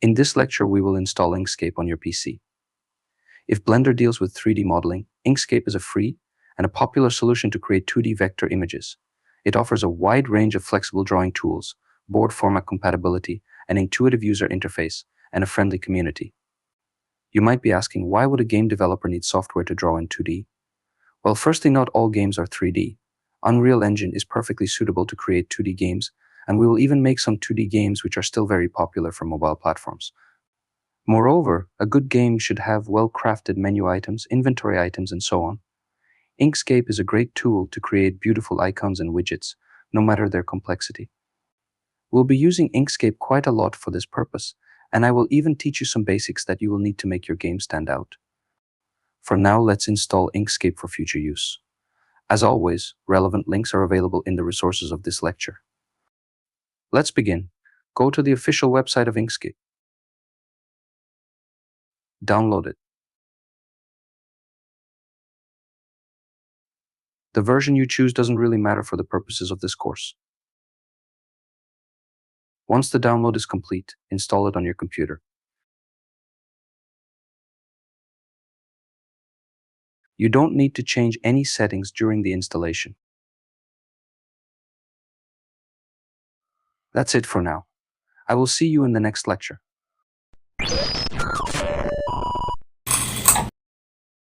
In this lecture, we will install Inkscape on your PC. If Blender deals with 3D modeling, Inkscape is a free and a popular solution to create 2D vector images. It offers a wide range of flexible drawing tools, board format compatibility, an intuitive user interface, and a friendly community. You might be asking, why would a game developer need software to draw in 2D? Well, firstly, not all games are 3D. Unreal Engine is perfectly suitable to create 2D games, and we will even make some 2D games which are still very popular for mobile platforms. Moreover, a good game should have well-crafted menu items, inventory items, and so on. Inkscape is a great tool to create beautiful icons and widgets, no matter their complexity. We'll be using Inkscape quite a lot for this purpose, and I will even teach you some basics that you will need to make your game stand out. For now, let's install Inkscape for future use. As always, relevant links are available in the resources of this lecture. Let's begin. Go to the official website of Inkscape. Download it. The version you choose doesn't really matter for the purposes of this course. Once the download is complete, install it on your computer. You don't need to change any settings during the installation. That's it for now. I will see you in the next lecture.